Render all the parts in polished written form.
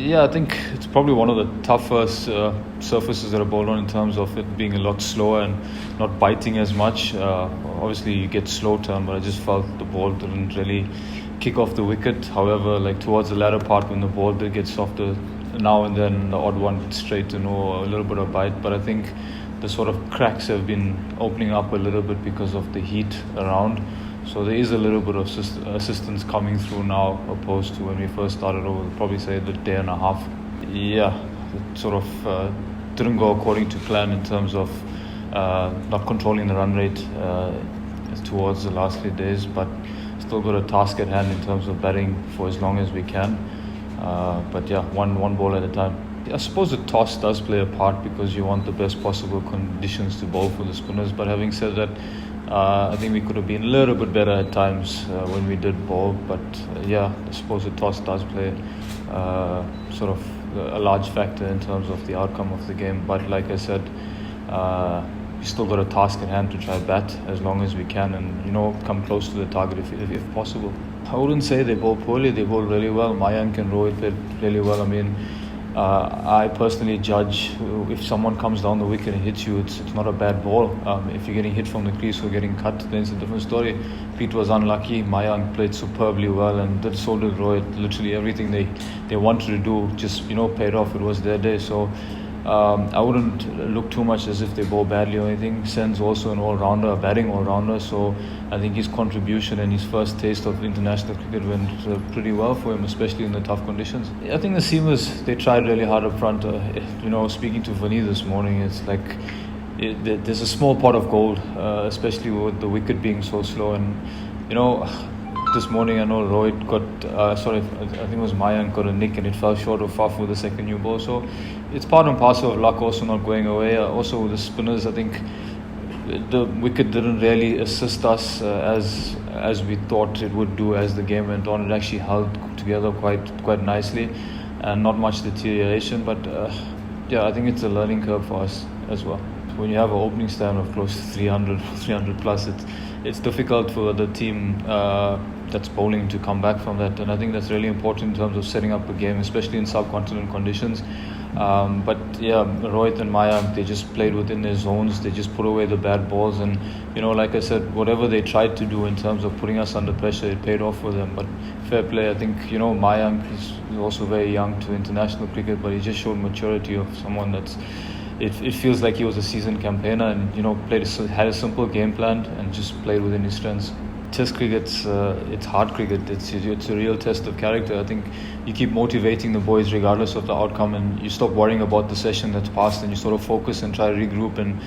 Yeah, I think it's probably one of the toughest surfaces that are bowled on in terms of it being a lot slower and not biting as much. Obviously, you get slow turn, but I just felt the ball didn't really kick off the wicket. However, like towards the latter part when the ball did get softer, now and then the odd one straight to no, a little bit of bite. But I think the sort of cracks have been opening up a little bit because of the heat around. So there is a little bit of assistance coming through now, opposed to when we first started over, probably say the day and a half. Yeah, it sort of didn't go according to plan in terms of not controlling the run rate towards the last few days, but still got a task at hand in terms of batting for as long as we can. But yeah, one ball at a time. I suppose the toss does play a part because you want the best possible conditions to bowl for the spinners. But having said that, I think we could have been a little bit better at times when we did bowl. But yeah, I suppose the toss does play sort of a large factor in terms of the outcome of the game. But like I said, we still got a task at hand to try bat as long as we can and, come close to the target if possible. I wouldn't say they bowl poorly, they bowl really well. Mayank and Ravi played really well. I mean, I personally judge if someone comes down the wicket and hits you, it's not a bad ball. If you're getting hit from the crease or getting cut, then it's a different story. Piedt was unlucky. Mayank played superbly well, and so did Rohit. Literally everything they wanted to do just paid off. It was their day. So I wouldn't look too much as if they bowl badly or anything. Sen's also an all-rounder, a batting all-rounder, so I think his contribution and his first taste of international cricket went pretty well for him, especially in the tough conditions. I think the seamers, they tried really hard up front. Speaking to Vernon this morning, it's like there's a small pot of gold, especially with the wicket being so slow. And this morning I know Rohit I think it was Mayank got a nick and it fell short of Faf with the second new ball. So it's part and parcel of luck also not going away. Also with the spinners, I think the wicket didn't really assist us as we thought it would do as the game went on. It actually held together quite nicely and not much deterioration. But I think it's a learning curve for us as well. When you have an opening stand of close to 300 plus, it's difficult for the team that's bowling to come back from that, and I think that's really important in terms of setting up a game, especially in subcontinent conditions. But yeah, Rohit and Mayank, they just played within their zones. They just put away the bad balls, and like I said, whatever they tried to do in terms of putting us under pressure, it paid off for them. But fair play. I think Mayank is also very young to international cricket, but he just showed maturity of someone that's. It feels like he was a seasoned campaigner and had a simple game plan and just played within his strengths. Test cricket's it's hard cricket. It's a real test of character. I think you keep motivating the boys regardless of the outcome, and you stop worrying about the session that's passed and you sort of focus and try to regroup. And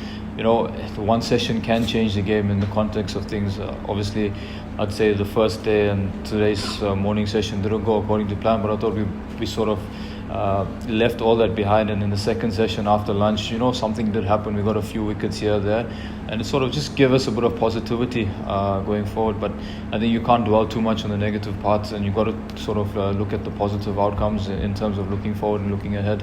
one session can change the game in the context of things. Obviously, I'd say the first day and today's morning session didn't go according to plan, but I thought we sort of left all that behind, and in the second session after lunch, something did happen. We got a few wickets here or there, and it sort of just gave us a bit of positivity going forward. But I think you can't dwell too much on the negative parts, and you got to sort of look at the positive outcomes in terms of looking forward and looking ahead.